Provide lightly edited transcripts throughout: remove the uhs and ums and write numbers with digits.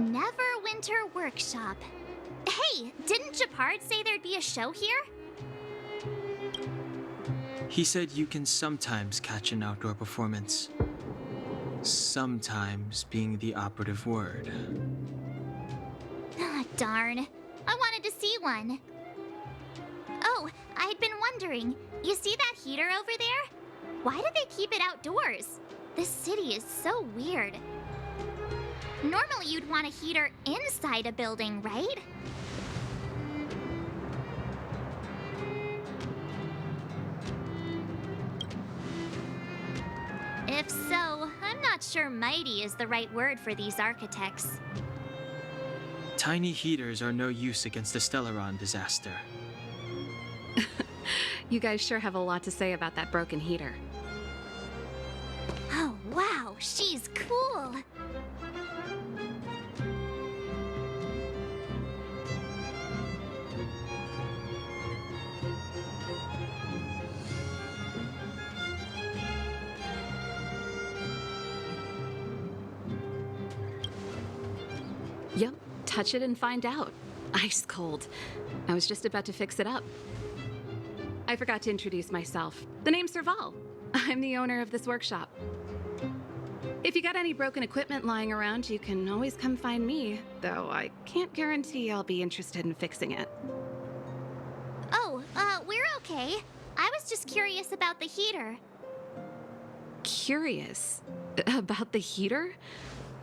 Neverwinter Workshop. Hey, didn't Japard say there'd be a show here? He said you can sometimes catch an outdoor performance. Sometimes being the operative word. Ah, darn. I wanted to see one. Oh, I'd been wondering, you see that heater over there? Why do they keep it outdoors? This city is so weird. Normally you'd want a heater inside a building, right? If so, I'm not sure mighty is the right word for these architects. Tiny heaters are no use against the Stellaron disaster. You guys sure have a lot to say about that broken heater. Oh, wow, she's cool. Yep, touch it and find out. Ice cold. I was just about to fix it up. I forgot to introduce myself. The name's Serval. I'm the owner of this workshop. If you got any broken equipment lying around, you can always come find me, though I can't guarantee I'll be interested in fixing it. Oh, we're okay. I was just curious about the heater. Curious? About the heater?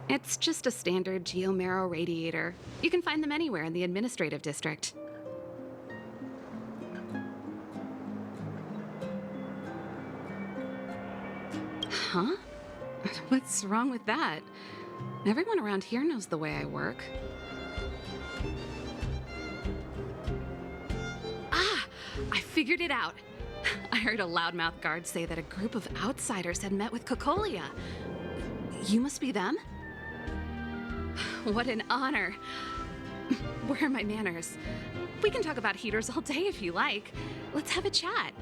It's just a standard geomarrow radiator. You can find them anywhere in the administrative district. Huh? What's wrong with that? Everyone around here knows the way I work. Ah! I figured it out! I heard a loudmouth guard say that a group of outsiders had met with Cocolia. You must be them? What an honor. Where are my manners? We can talk about heaters all day if you like. Let's have a chat.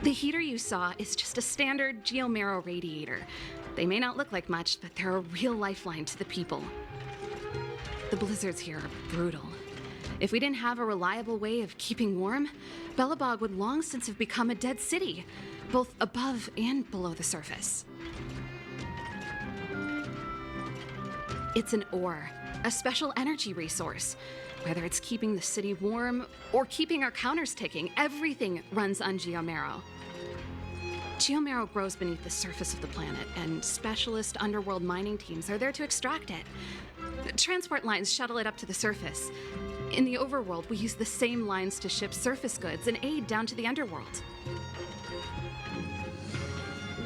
The heater you saw is just a standard geomarrow radiator. They may not look like much, but they're a real lifeline to the people. The blizzards here are brutal. If we didn't have a reliable way of keeping warm, Belobog would long since have become a dead city, both above and below the surface. It's an ore, a special energy resource. Whether it's keeping the city warm or keeping our counters ticking, everything runs on geomarrow. Geomarrow grows beneath the surface of the planet, and specialist underworld mining teams are there to extract it. Transport lines shuttle it up to the surface. In the overworld, we use the same lines to ship surface goods and aid down to the underworld.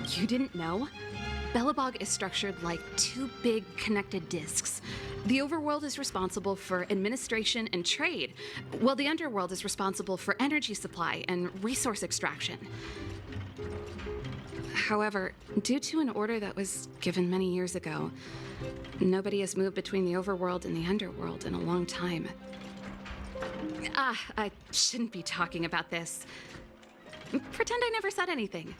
You didn't know? Belobog is structured like two big connected disks. The overworld is responsible for administration and trade, while the underworld is responsible for energy supply and resource extraction. However, due to an order that was given many years ago, nobody has moved between the overworld and the underworld in a long time. I shouldn't be talking about this. Pretend I never said anything.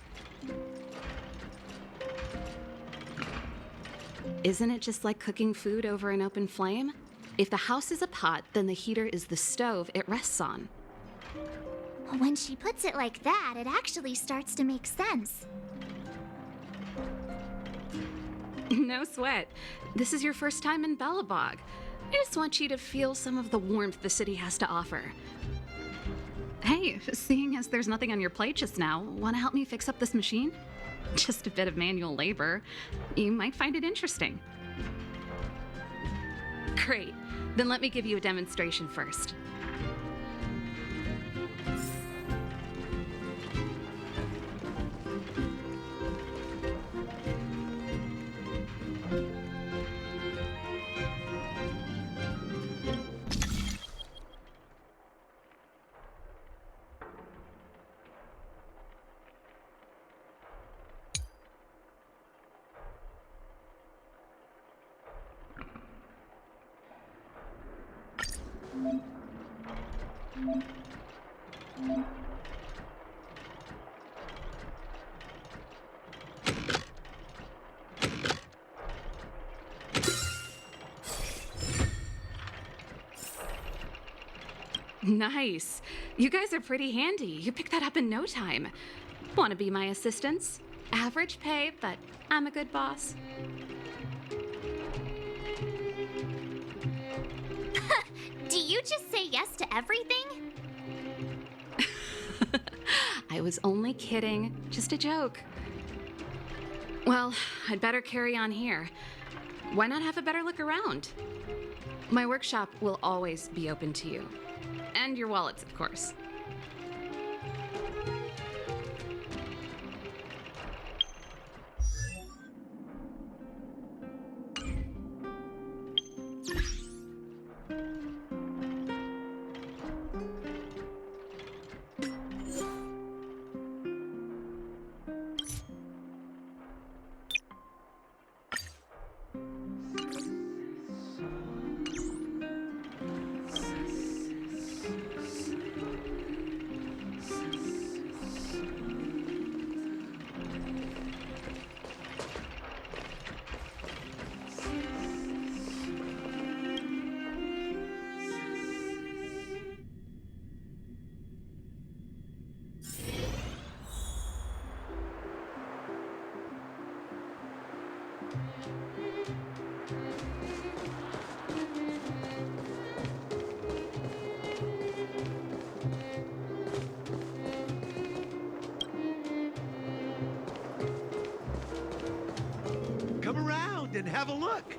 Isn't it just like cooking food over an open flame? If the house is a pot, then the heater is the stove it rests on. When she puts it like that, it actually starts to make sense. No sweat. This is your first time in Belobog. I just want you to feel some of the warmth the city has to offer. Hey, seeing as there's nothing on your plate just now, want to help me fix up this machine? Just a bit of manual labor. You might find it interesting. Great. Then let me give you a demonstration first. Nice. You guys are pretty handy. You picked that up in no time. Want to be my assistants? Average pay, but I'm a good boss. Do you just say yes to everything? I was only kidding. Just a joke. Well, I'd better carry on here. Why not have a better look around? My workshop will always be open to you. And your wallets, of course. Come around and have a look.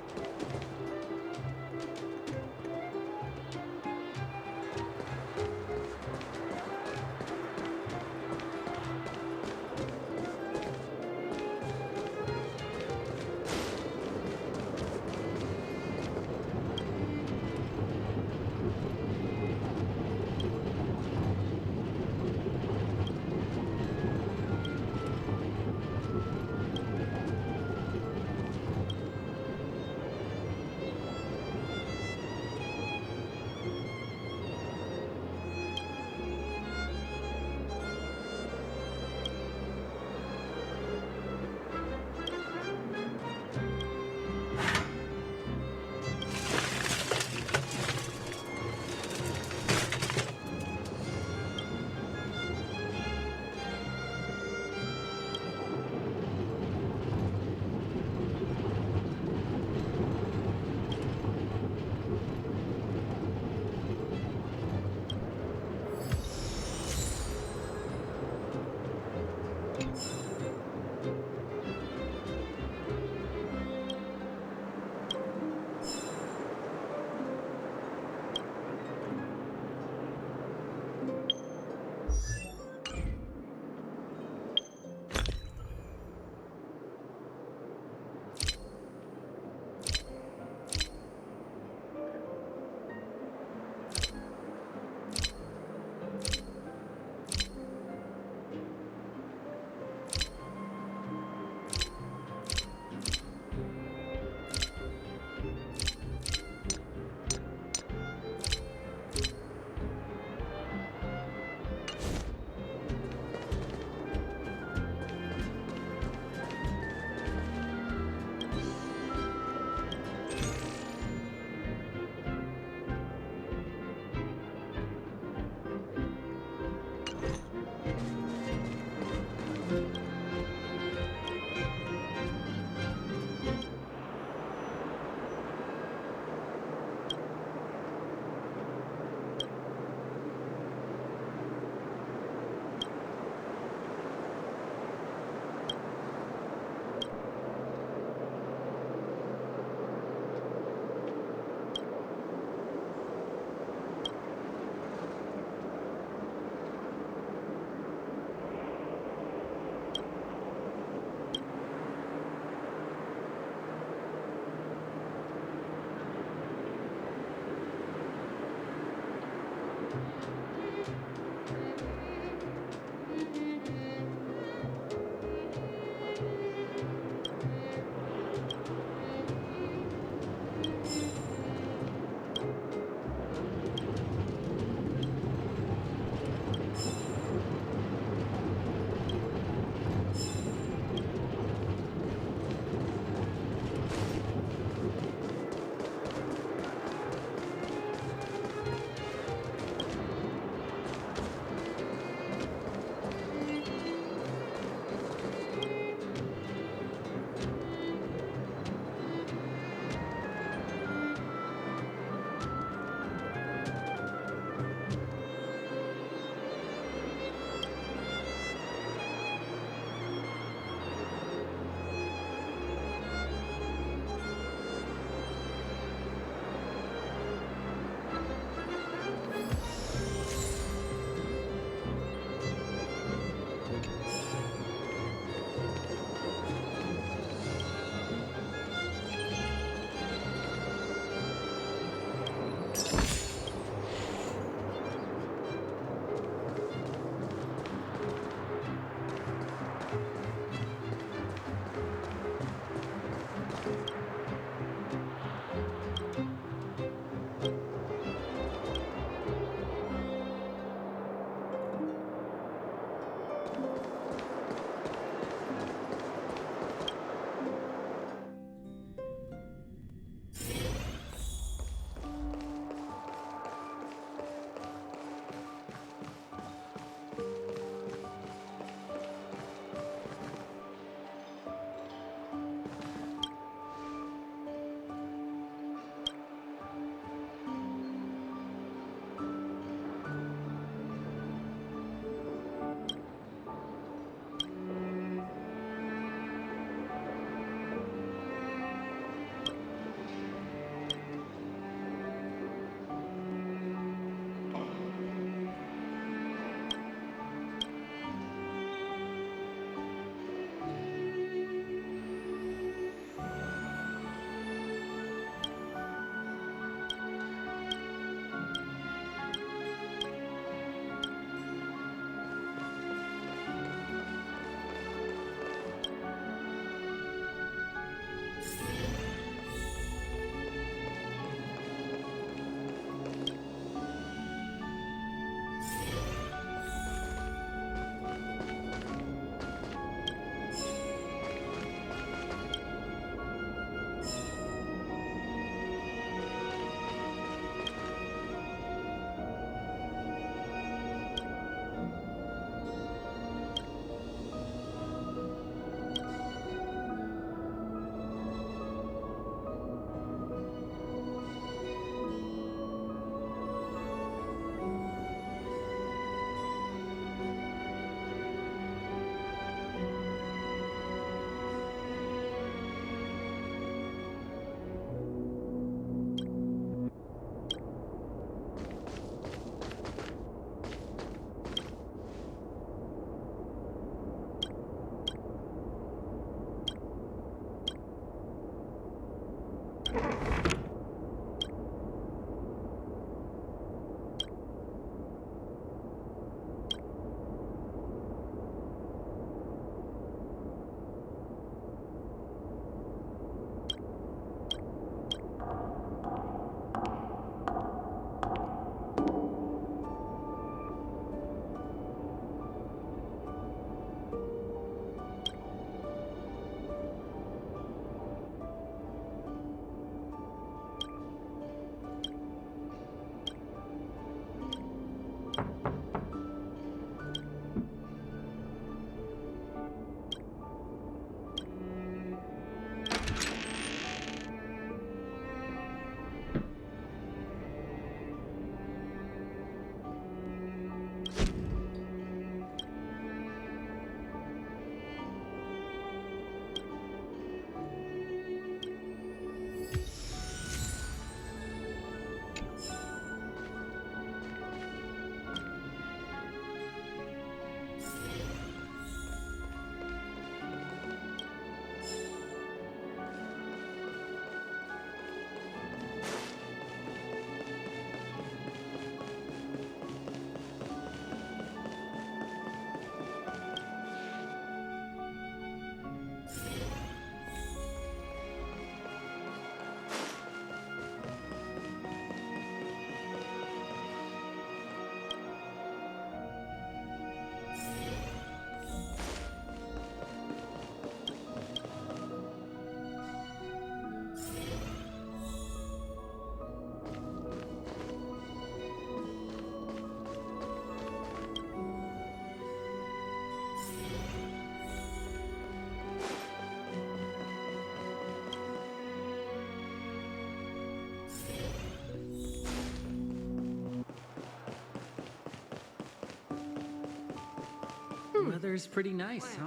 weather's pretty nice, huh?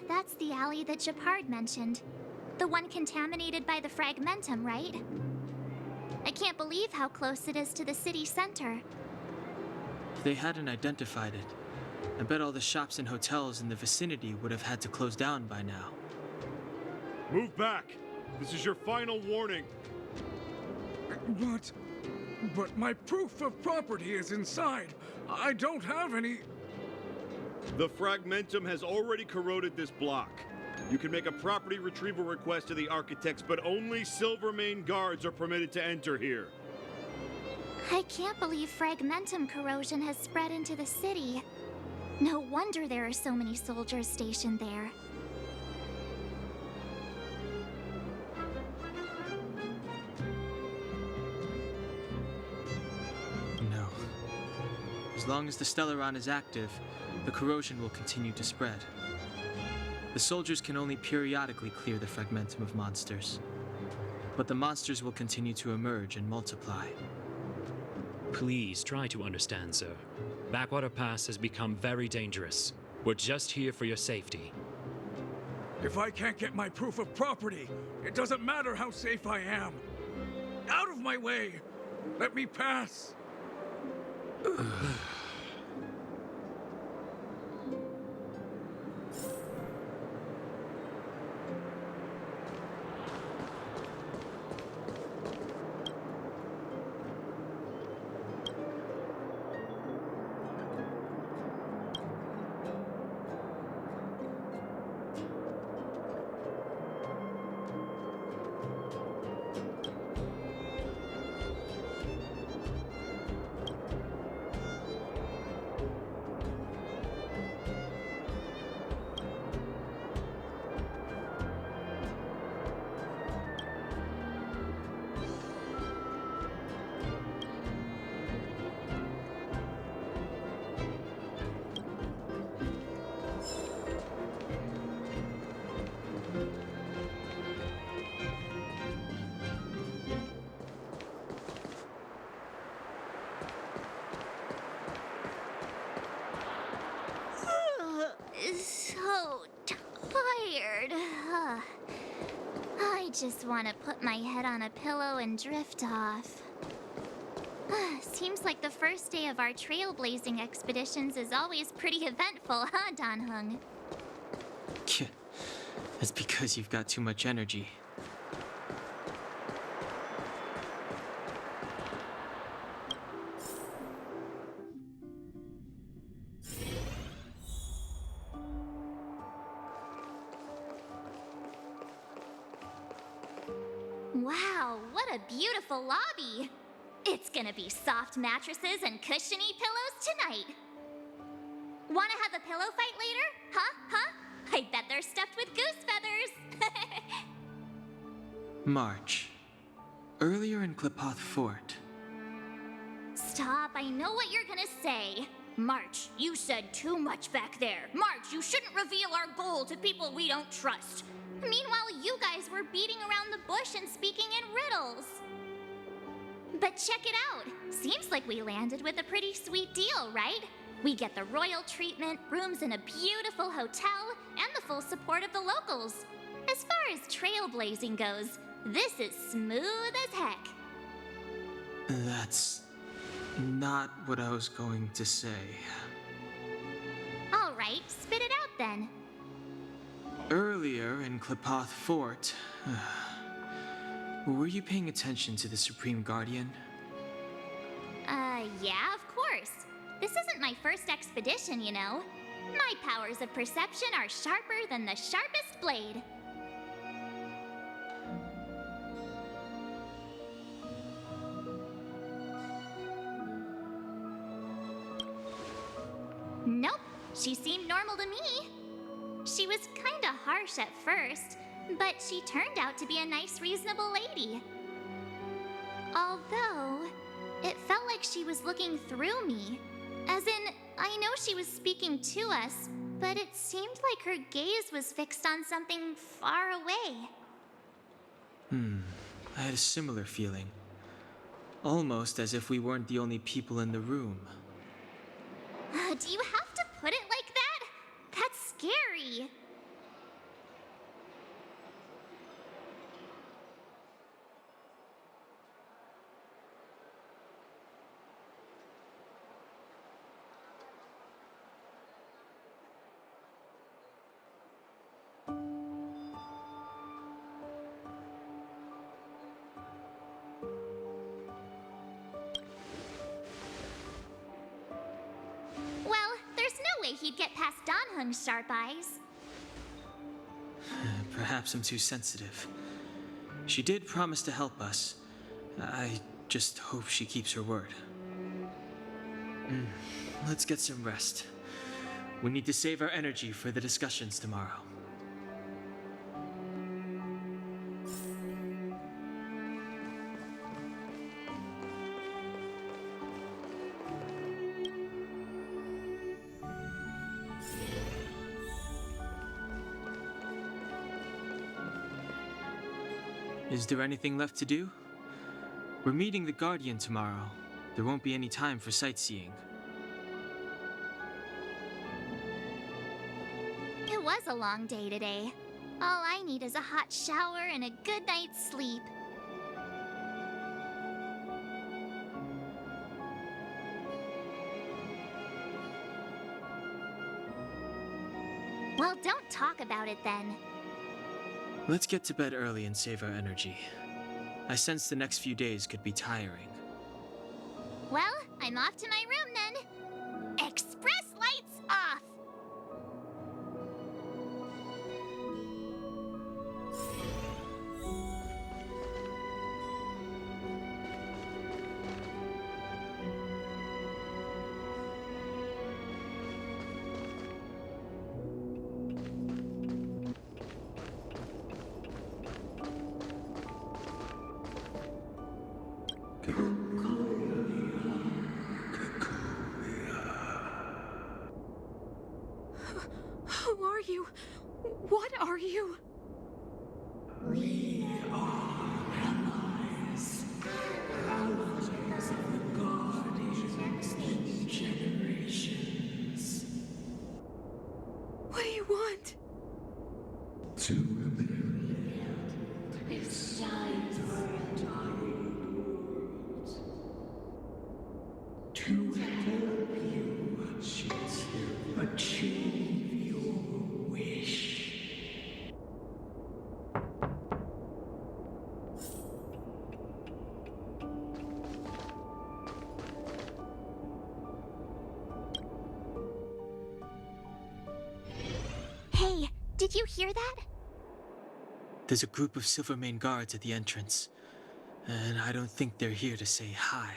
That's the alley that Japard mentioned. The one contaminated by the fragmentum, right? I can't believe how close it is to the city center. If they hadn't identified it, I bet all the shops and hotels in the vicinity would have had to close down by now. Move back! This is your final warning. But my proof of property is inside. I don't have any. The fragmentum has already corroded this block. You can make a property retrieval request to the architects, but only Silvermane guards are permitted to enter here. I can't believe fragmentum corrosion has spread into the city. No wonder there are so many soldiers stationed there. No. As long as the Stellaron is active, the corrosion will continue to spread. The soldiers can only periodically clear the fragmentum of monsters. But the monsters will continue to emerge and multiply. Please try to understand, sir. Backwater Pass has become very dangerous. We're just here for your safety. If I can't get my proof of property, it doesn't matter how safe I am. Out of my way! Let me pass! So tired. I just want to put my head on a pillow and drift off. Seems like the first day of our trailblazing expeditions is always pretty eventful, huh, Dan-hung? That's because you've got too much energy. Wow, what a beautiful lobby! It's gonna be soft mattresses and cushiony pillows tonight. Wanna have a pillow fight later? Huh? I bet they're stuffed with goose feathers! March. Earlier in Klipoth Fort. Stop, I know what you're gonna say. March, you said too much back there. March, you shouldn't reveal our goal to people we don't trust. Meanwhile, you guys were beating around the bush and speaking in riddles. But check it out. Seems like we landed with a pretty sweet deal, right? We get the royal treatment, rooms in a beautiful hotel, and the full support of the locals. As far as trailblazing goes, this is smooth as heck. That's not what I was going to say. All right, spit it out then. Earlier in Klipoth Fort, were you paying attention to the Supreme Guardian? Yeah, of course. This isn't my first expedition, you know. My powers of perception are sharper than the sharpest blade. Nope, she seemed normal to me. She was kinda harsh at first, but she turned out to be a nice, reasonable lady. Although, it felt like she was looking through me. As in, I know she was speaking to us, but it seemed like her gaze was fixed on something far away. I had a similar feeling. Almost as if we weren't the only people in the room. Do you have to put it like that? That's scary. Well, there's no way he'd get past Danhung's sharp eyes. Perhaps I'm too sensitive. She did promise to help us. I just hope she keeps her word. Let's get some rest. We need to save our energy for the discussions tomorrow. Is there anything left to do? We're meeting the Guardian tomorrow. There won't be any time for sightseeing. It was a long day today. All I need is a hot shower and a good night's sleep. Well, don't talk about it then. Let's get to bed early and save our energy. I sense the next few days could be tiring. Well, I'm off to my room then. Express lights off! Who are you? What are you? We are allies. Allies of the Guardians in generations. What do you want? To rebuild its size to help you achieve your wish. Hey, did you hear that? There's a group of Silvermane guards at the entrance, and I don't think they're here to say hi.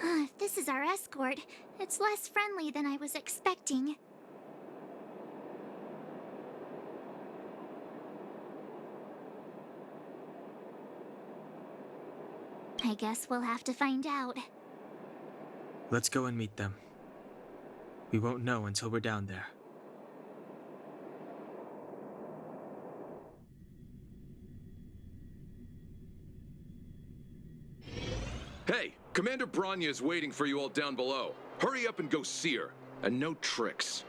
If this is our escort, it's less friendly than I was expecting. I guess we'll have to find out. Let's go and meet them. We won't know until we're down there. Hey, Commander Bronya is waiting for you all down below. Hurry up and go see her. And no tricks.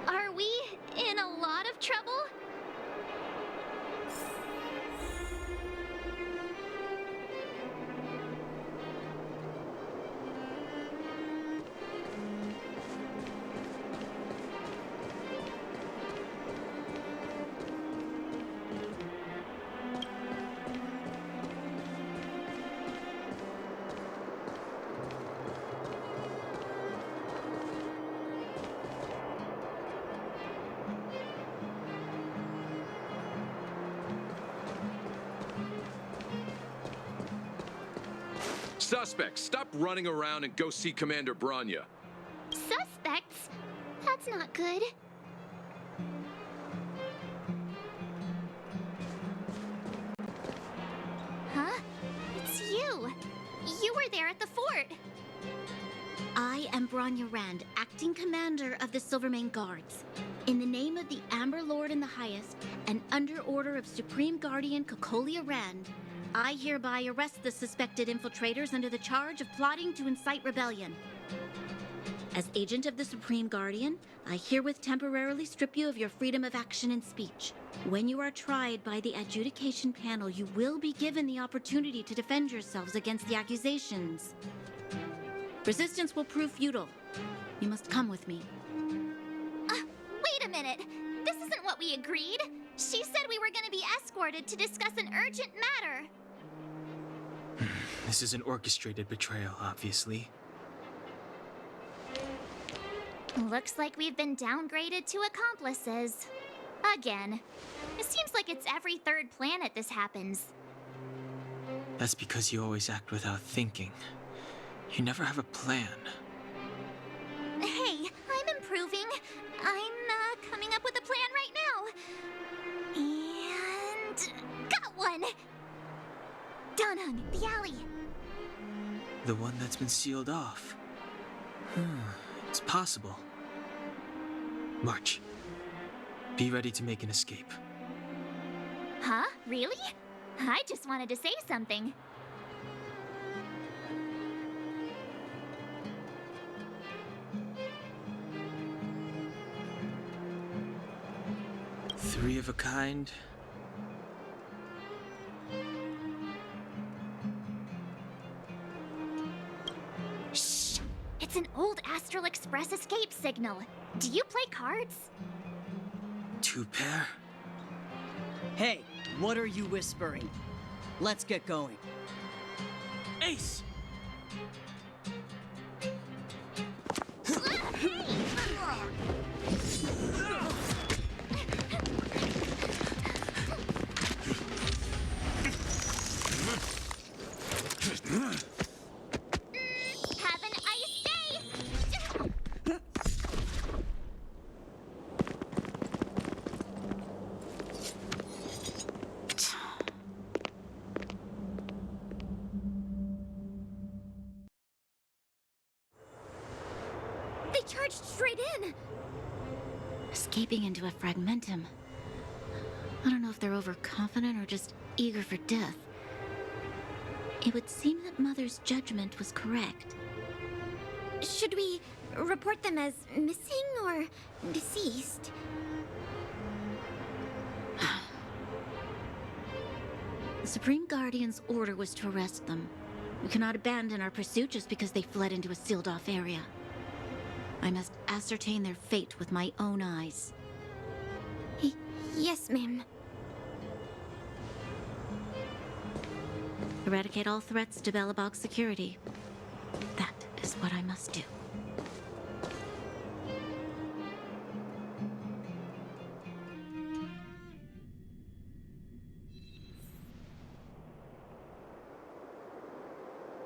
Are we in a lot of trouble? Suspects, stop running around and go see Commander Bronya. Suspects? That's not good. You were there at the fort. I am Bronya Rand, acting commander of the Silvermane Guards. In the name of the Amber Lord in the Highest, and under order of Supreme Guardian Cocolia Rand, I hereby arrest the suspected infiltrators under the charge of plotting to incite rebellion. As agent of the Supreme Guardian, I herewith temporarily strip you of your freedom of action and speech. When you are tried by the adjudication panel, you will be given the opportunity to defend yourselves against the accusations. Resistance will prove futile. You must come with me. Wait a minute. This isn't what we agreed. She said we were going to be escorted to discuss an urgent matter. This is an orchestrated betrayal, obviously. Looks like we've been downgraded to accomplices. Again. It seems like it's every third planet this happens. That's because you always act without thinking. You never have a plan. Hey, I'm improving. I'm coming up with a plan right now. And got one! Dunhung, the alley. The one that's been sealed off. It's possible. March. Be ready to make an escape. Huh? Really? I just wanted to say something. Three of a kind. Shh! It's an old Astral Express escape signal. Do you play cards? Two pair? Hey, what are you whispering? Let's get going. Ace! Have an ice day! They charged straight in! Escaping into a fragmentum. I don't know if they're overconfident or just eager for death. It would seem that Mother's judgment was correct. Should we report them as missing or deceased? The Supreme Guardian's order was to arrest them. We cannot abandon our pursuit just because they fled into a sealed-off area. I must ascertain their fate with my own eyes. Yes, ma'am. Eradicate all threats to Belobog's security. That is what I must do.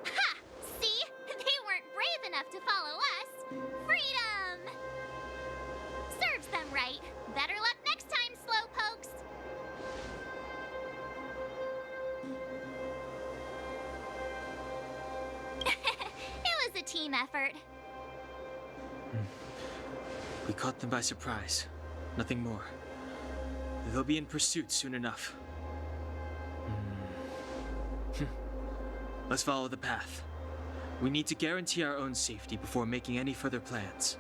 Ha! See? They weren't brave enough to follow us. Freedom! Serves them right. Better luck next time, slowpokes. It was a team effort. We caught them by surprise. Nothing more. They'll be in pursuit soon enough. Let's follow the path. We need to guarantee our own safety before making any further plans.